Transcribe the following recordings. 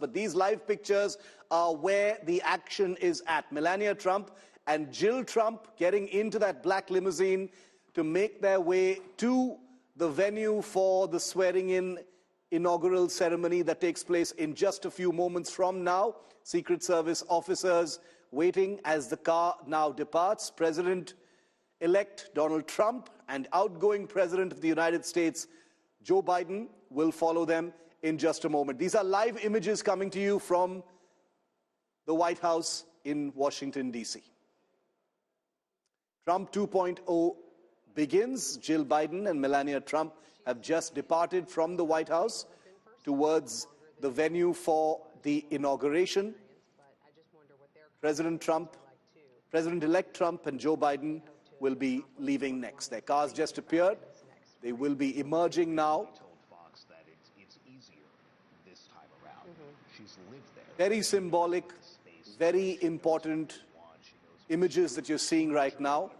but these live pictures are where the action is at. Melania Trump and Jill Trump getting into that black limousine to make their way to the venue for the swearing-in inaugural ceremony that takes place in just a few moments from now. Secret Service officers waiting as the car now departs. President-elect Donald Trump and outgoing President of the United States, Joe Biden, will follow them in just a moment. These are live images coming to you from the White House in Washington, D.C. Trump 2.0 begins. Jill Biden and Melania Trump have just departed from the White House towards the venue for the inauguration. President-elect Trump and Joe Biden will be leaving next. Their cars just appeared. They will be emerging now. Very symbolic, very important images that you're seeing right now.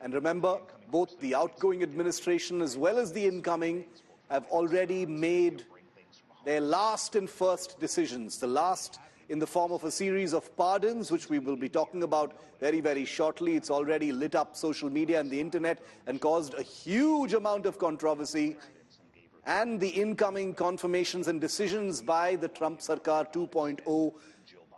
And remember, both the outgoing administration as well as the incoming have already made their last and first decisions. The last in the form of a series of pardons, which we will be talking about very, very shortly. It's already lit up social media and the internet and caused a huge amount of controversy. And the incoming confirmations and decisions by the Trump Sarkar 2.0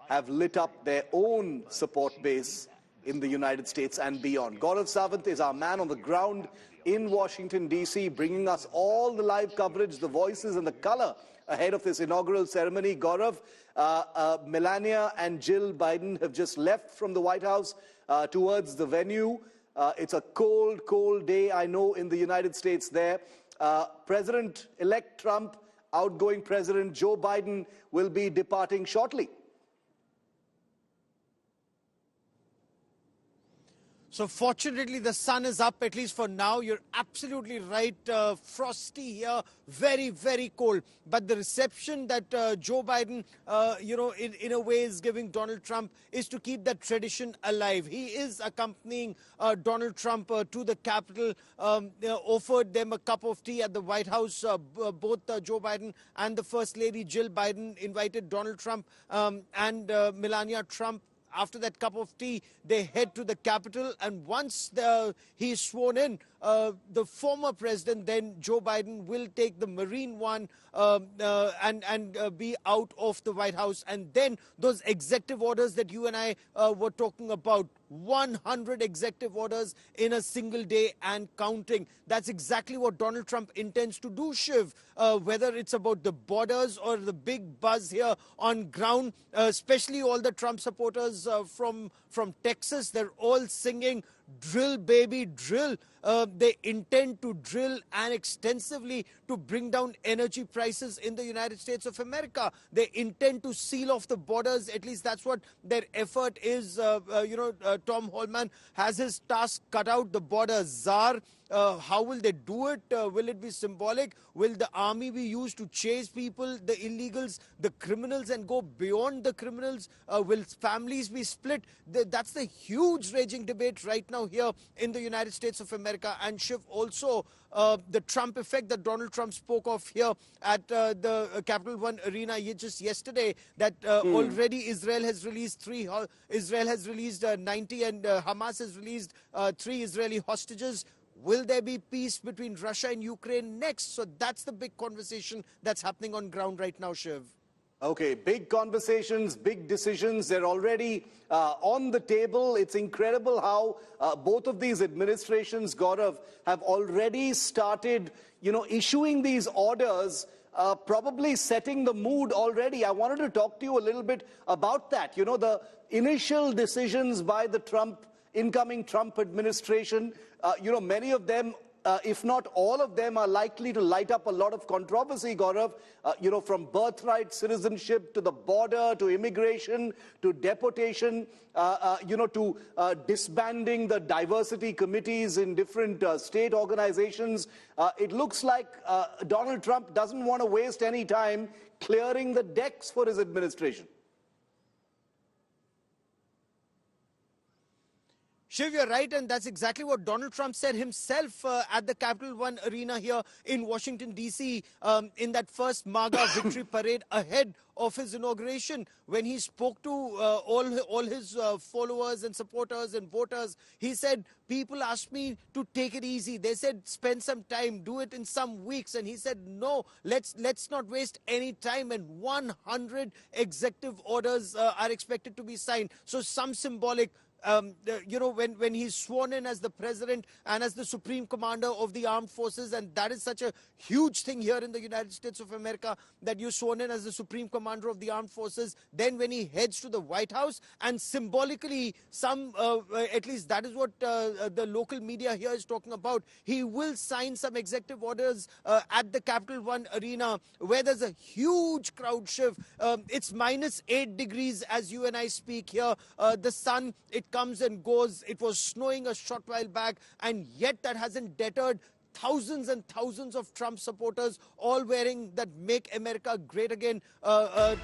have lit up their own support base in the United States and beyond. Gaurav Sawant is our man on the ground in Washington, D.C., bringing us all the live coverage, the voices and the color ahead of this inaugural ceremony. Gaurav, Melania and Jill Biden have just left from the White House towards the venue. It's a cold, cold day, I know, in the United States there. President-elect Trump, outgoing President Joe Biden will be departing shortly. So fortunately, the sun is up, at least for now. You're absolutely right. Frosty here, very, very cold. But the reception that Joe Biden, in a way is giving Donald Trump is to keep that tradition alive. He is accompanying Donald Trump to the Capitol, offered them a cup of tea at the White House. Both Joe Biden and the First Lady Jill Biden invited Donald Trump and Melania Trump. After that cup of tea, they head to the Capitol, and once he is sworn in, the former president, then Joe Biden, will take the Marine One and be out of the White House. And then those executive orders that you and I were talking about, 100 executive orders in a single day and counting. That's exactly what Donald Trump intends to do, Shiv. Whether it's about the borders or the big buzz here on ground, especially all the Trump supporters from Texas, they're all singing, "Drill, baby, drill." They intend to drill and extensively to bring down energy prices in the United States of America. They intend to seal off the borders. At least that's what their effort is. Tom Holman has his task cut out. The border czar. How will they do it? Will it be symbolic? Will the army be used to chase people, the illegals, the criminals, and go beyond the criminals? Will families be split? That's the huge raging debate right now here in the United States of America. And Shiv, also the Trump effect that Donald Trump spoke of here at the Capital One Arena just yesterday, that already Israel has released 90 and Hamas has released 3 Israeli hostages. Will there be peace between Russia and Ukraine next? So that's the big conversation that's happening on ground right now, Shiv. Okay, big conversations, big decisions. They're already on the table. It's incredible how both of these administrations, Gaurav, have already started, issuing these orders, probably setting the mood already. I wanted to talk to you a little bit about that. The initial decisions by the incoming Trump administration, many of them, if not all of them, are likely to light up a lot of controversy, Gaurav. From birthright, citizenship, to the border, to immigration, to deportation, to disbanding the diversity committees in different state organizations. It looks like Donald Trump doesn't want to waste any time clearing the decks for his administration. Shiv, you're right, and that's exactly what Donald Trump said himself at the Capital One Arena here in Washington, D.C., in that first MAGA victory parade ahead of his inauguration. When he spoke to all his followers and supporters and voters, he said, people asked me to take it easy. They said, spend some time, do it in some weeks. And he said, no, let's not waste any time. And 100 executive orders are expected to be signed. So some symbolic. When he's sworn in as the president and as the supreme commander of the armed forces, and that is such a huge thing here in the United States of America, that you're sworn in as the supreme commander of the armed forces. Then when he heads to the White House, and symbolically, at least that is what the local media here is talking about, he will sign some executive orders at the Capital One Arena, where there's a huge crowd shift. It's -8 degrees as you and I speak here. The sun, it comes and goes. It was snowing a short while back, and yet that hasn't deterred thousands and thousands of Trump supporters, all wearing that Make America Great Again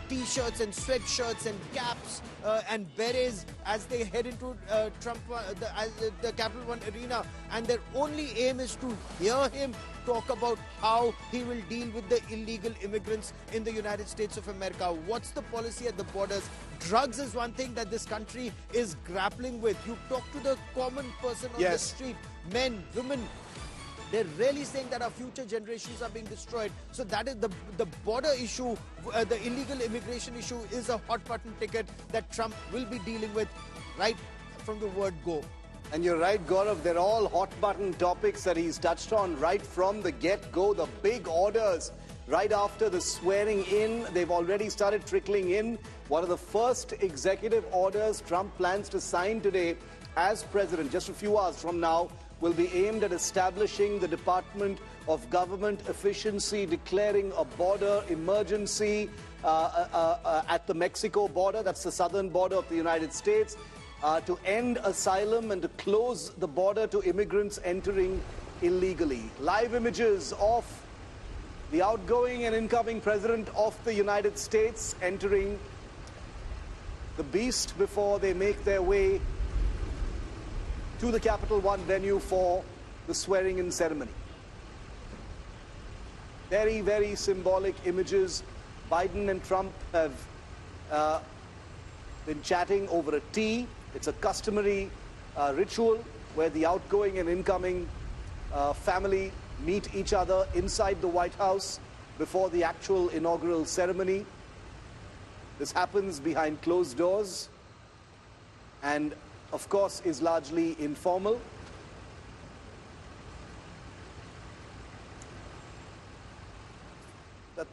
T-shirts and sweatshirts and caps and berets as they head into the Capital One Arena. And their only aim is to hear him talk about how he will deal with the illegal immigrants in the United States of America. What's the policy at the borders? Drugs is one thing that this country is grappling with. You talk to the common person on the street, men, women, they're really saying that our future generations are being destroyed. So that is the border issue, the illegal immigration issue is a hot button ticket that Trump will be dealing with right from the word go. And you're right, Gaurav, they're all hot button topics that he's touched on right from the get-go. The big orders right after the swearing in, they've already started trickling in. One of the first executive orders Trump plans to sign today as president, just a few hours from now, will be aimed at establishing the Department of Government Efficiency, declaring a border emergency at the Mexico border, that's the southern border of the United States, to end asylum and to close the border to immigrants entering illegally. Live images of the outgoing and incoming president of the United States entering the beast before they make their way to the Capital One venue for the swearing-in ceremony. Very, very symbolic images. Biden and Trump have been chatting over a tea. It's a customary ritual where the outgoing and incoming family meet each other inside the White House before the actual inaugural ceremony. This happens behind closed doors and of course, is largely informal.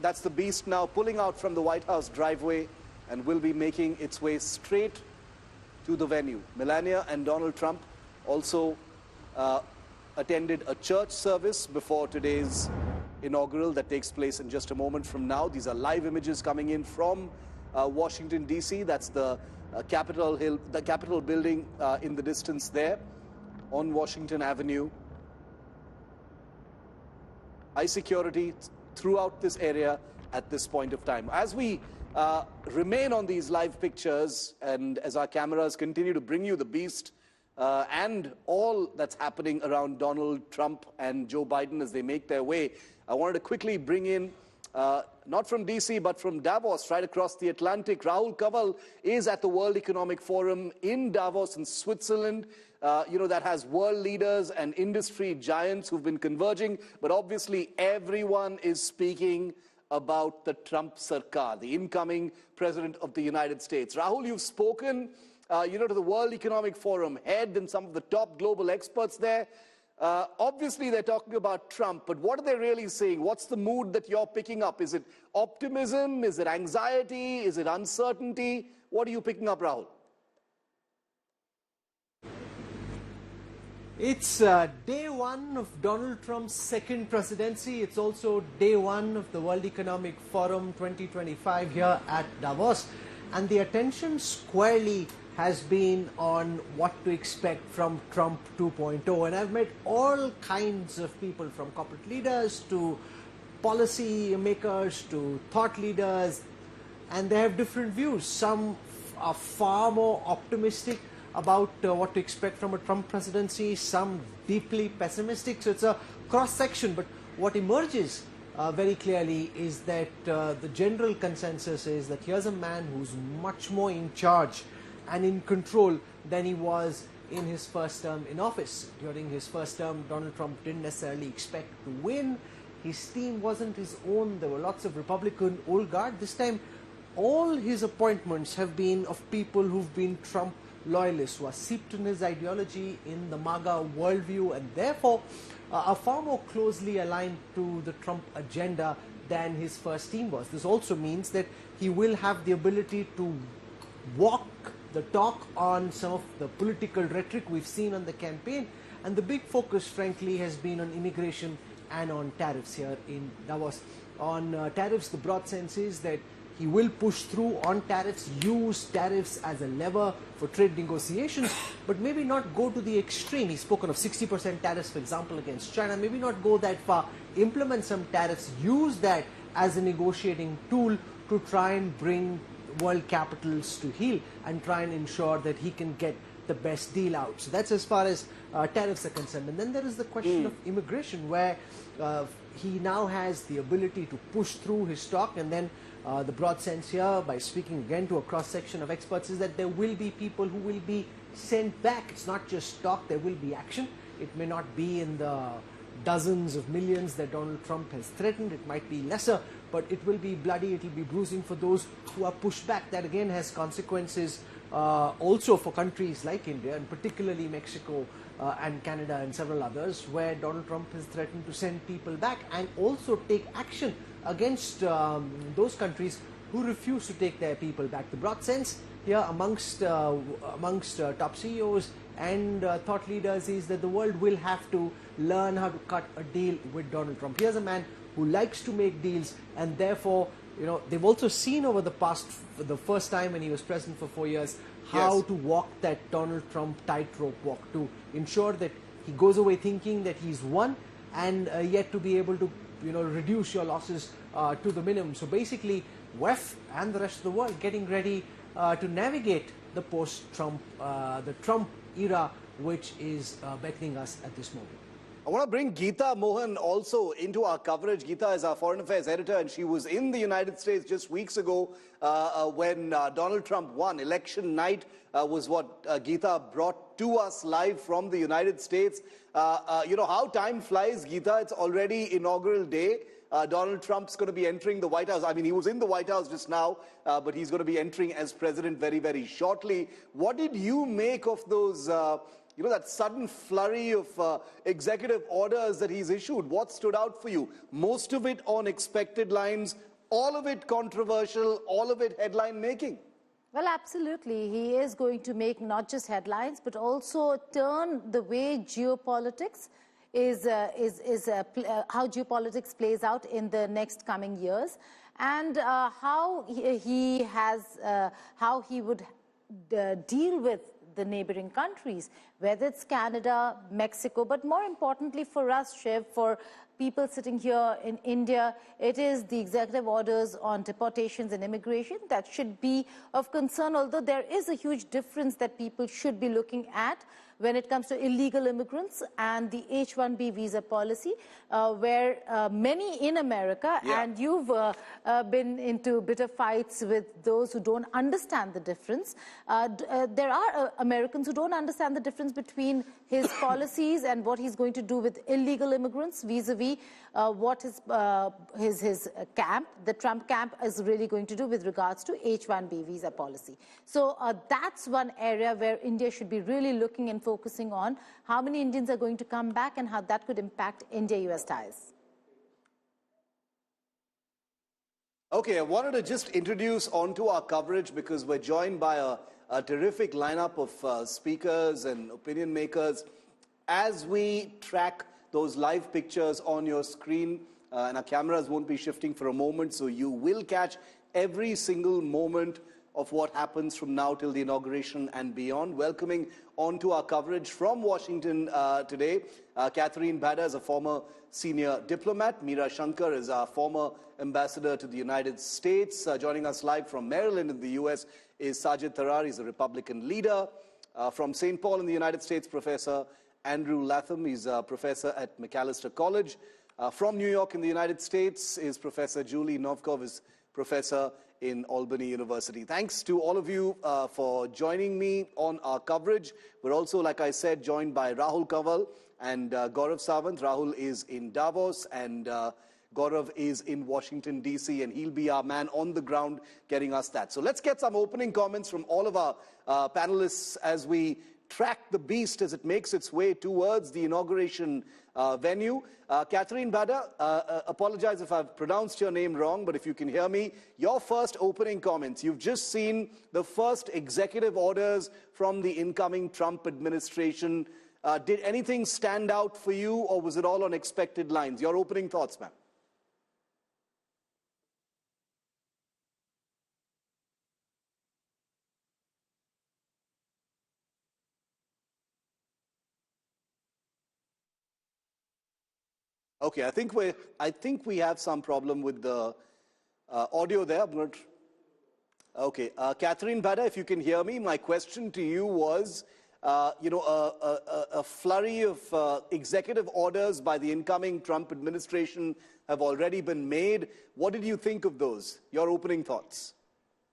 That's the beast now pulling out from the White House driveway and will be making its way straight to the venue. Melania and Donald Trump also attended a church service before today's inaugural that takes place in just a moment from now. These are live images coming in from Washington, D.C. That's the Capitol Hill, the Capitol building in the distance there on Washington Avenue. High security throughout this area at this point of time. As we remain on these live pictures and as our cameras continue to bring you the beast and all that's happening around Donald Trump and Joe Biden as they make their way, I wanted to quickly bring in not from DC, but from Davos, right across the Atlantic. Rahul Kaval is at the World Economic Forum in Davos in Switzerland. That has world leaders and industry giants who've been converging. But obviously, everyone is speaking about the Trump Sarkar, the incoming president of the United States. Rahul, you've spoken, to the World Economic Forum head and some of the top global experts there. Obviously, they're talking about Trump, but what are they really saying? What's the mood that you're picking up? Is it optimism? Is it anxiety? Is it uncertainty? What are you picking up, Rahul? It's day one of Donald Trump's second presidency. It's also day one of the World Economic Forum 2025 here at Davos. And the attention squarely has been on what to expect from Trump 2.0. And I've met all kinds of people, from corporate leaders to policy makers to thought leaders, and they have different views. Some are far more optimistic about what to expect from a Trump presidency, some deeply pessimistic. So it's a cross-section, but what emerges very clearly is that the general consensus is that here's a man who's much more in charge and in control than he was in his first term in office. During his first term, Donald Trump didn't necessarily expect to win. His team wasn't his own. There were lots of Republican old guard. This time, all his appointments have been of people who've been Trump loyalists, who are seeped in his ideology, in the MAGA worldview, and therefore are far more closely aligned to the Trump agenda than his first team was. This also means that he will have the ability to walk the talk on some of the political rhetoric we've seen on the campaign, and the big focus, frankly, has been on immigration and on tariffs here in Davos. On tariffs, the broad sense is that he will push through on tariffs, use tariffs as a lever for trade negotiations, but maybe not go to the extreme. He's spoken of 60% tariffs, for example, against China. Maybe not go that far, implement some tariffs, use that as a negotiating tool to try and bring world capitals to heel and try and ensure that he can get the best deal out. So that's as far as tariffs are concerned. And then there is the question of immigration, where he now has the ability to push through his talk. And then the broad sense here, by speaking again to a cross-section of experts, is that there will be people who will be sent back. It's not just talk, there will be action. It may not be in the dozens of millions that Donald Trump has threatened. It might be lesser, but it will be bloody, it will be bruising for those who are pushed back. That again has consequences also for countries like India, and particularly Mexico and Canada and several others, where Donald Trump has threatened to send people back and also take action against those countries who refuse to take their people back. The broad sense here amongst top CEOs and thought leaders is that the world will have to learn how to cut a deal with Donald Trump. Here's a man who likes to make deals, and therefore, you know, they've also seen over the past, for the first time when he was president for 4 years, how to walk that Donald Trump tightrope walk, to ensure that he goes away thinking that he's won, and yet to be able to, you know, reduce your losses to the minimum. So basically, WEF and the rest of the world getting ready to navigate the post-Trump, the Trump era, which is beckoning us at this moment. I want to bring Geeta Mohan also into our coverage. Geeta is our foreign affairs editor, and she was in the United States just weeks ago when Donald Trump won. Election night was what Geeta brought to us live from the United States. You know how time flies, Geeta. It's already inaugural day. Donald Trump's going to be entering the White House. I mean, he was in the White House just now, but he's going to be entering as president very, very shortly. What did you make of those, you know, that sudden flurry of executive orders that he's issued? What stood out for you? Most of it on expected lines, all of it controversial, all of it headline making. Well, absolutely. He is going to make not just headlines, but also turn the way geopolitics how geopolitics plays out in the next coming years, and how he would deal with the neighboring countries, whether it's Canada, Mexico, but more importantly for us, Shiv, for people sitting here in India, it is the executive orders on deportations and immigration that should be of concern, although there is a huge difference that people should be looking at when it comes to illegal immigrants and the H-1B visa policy, where many in America, and you've been into bitter fights with those who don't understand the difference. There are Americans who don't understand the difference between his policies and what he's going to do with illegal immigrants vis-a-vis what his camp, the Trump camp, is really going to do with regards to H-1B visa policy. So that's one area where India should be really looking and focusing on how many Indians are going to come back and how that could impact India-US ties. Okay, I wanted to just introduce onto our coverage, because we're joined by a terrific lineup of speakers and opinion makers as we track those live pictures on your screen, and our cameras won't be shifting for a moment, so you will catch every single moment of what happens from now till the inauguration and beyond. Welcoming onto our coverage from Washington today, Catherine Bada is a former senior diplomat. Meera Shankar is our former ambassador to the United States. Joining us live from Maryland in the US is Sajid Tarar. He's a Republican leader. From St. Paul in the United States, Professor Andrew Latham. He's a professor at Macalester College. From New York in the United States is Professor Julie Novkov, is professor in Albany University. Thanks to all of you for joining me on our coverage. We're also, like I said, joined by Rahul Kanwal and Gaurav Sawant. Rahul is in Davos and Gaurav is in Washington, D.C., and he'll be our man on the ground getting us that. So let's get some opening comments from all of our panelists as we track the beast as it makes its way towards the inauguration venue. Catherine Bada, apologize if I've pronounced your name wrong, but if you can hear me, your first opening comments. You've just seen the first executive orders from the incoming Trump administration. Did anything stand out for you, or was it all on expected lines? Your opening thoughts, ma'am. Okay, I think we have some problem with the audio there. Okay, Catherine Bada, if you can hear me, my question to you was, a flurry of executive orders by the incoming Trump administration have already been made. What did you think of those? Your opening thoughts?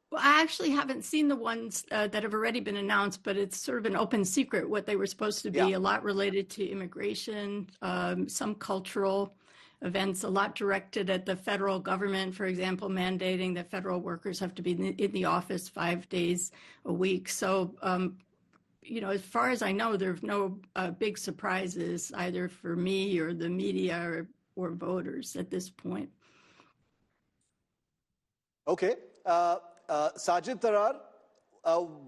Well, I actually haven't seen the ones that have already been announced, but it's sort of an open secret what they were supposed to be. Yeah. A lot related to immigration, some cultural events, a lot directed at the federal government, for example, mandating that federal workers have to be in the office 5 days a week. So, as far as I know, there are no big surprises either for me or the media or voters at this point. Okay. Sajid Tarar,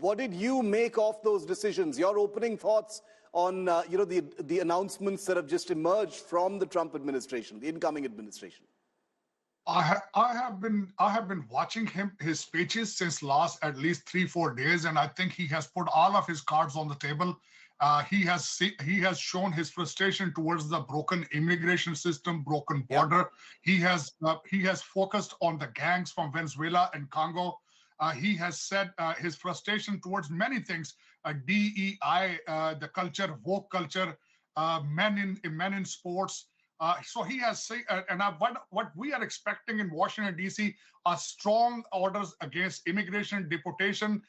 what did you make of those decisions? Your opening thoughts on the announcements that have just emerged from the Trump administration, the incoming administration. I have been watching his speeches since at least 3-4 days, and I think he has put all of his cards on the table. He has shown his frustration towards the broken immigration system, broken border. Yep. He has focused on the gangs from Venezuela and Congo. He has said his frustration towards many things, DEI, the culture, woke culture, men in sports. So he has said, and what we are expecting in Washington, D.C. are strong orders against immigration, deportation,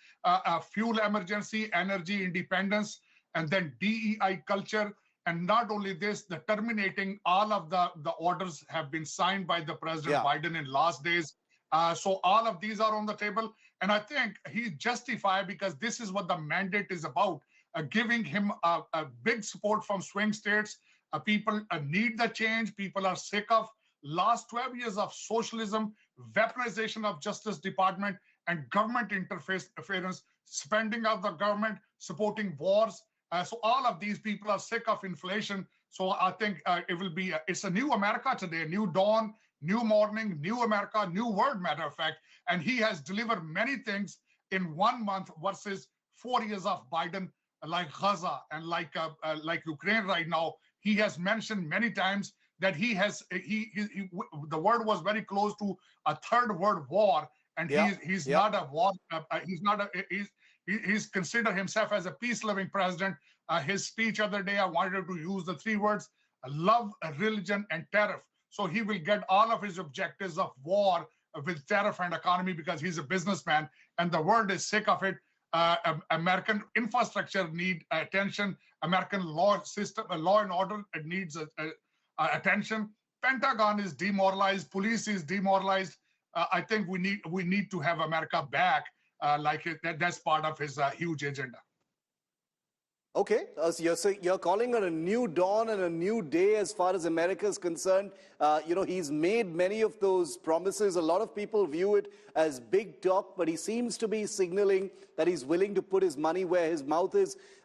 fuel emergency, energy independence, and then DEI culture. And not only this, the terminating all of the orders have been signed by the President Biden in last days. So all of these are on the table. And I think he's justified because this is what the mandate is about, giving him a big support from swing states. People need the change. People are sick of last 12 years of socialism, weaponization of Justice Department, and government interference, spending of the government, supporting wars. So all of these people are sick of inflation. So I think it's a new America today, new dawn, new morning, new America, new world, matter of fact. And he has delivered many things in 1 month versus 4 years of Biden, like Gaza and like Ukraine right now. He has mentioned many times that the word was very close to a third world war, and he's not a war. He's considered himself as a peace-loving president. His speech other day, I wanted to use the 3 words: love, religion, and tariff. So he will get all of his objectives of war with tariff and economy because he's a businessman, and the world is sick of it. American infrastructure need attention. American law system, law and order, it needs attention. Pentagon is demoralized. Police is demoralized. I think we need to have America back. That's part of his huge agenda. Okay, so you're calling it a new dawn and a new day as far as America is concerned. He's made many of those promises. A lot of people view it as big talk, but he seems to be signaling that he's willing to put his money where his mouth is.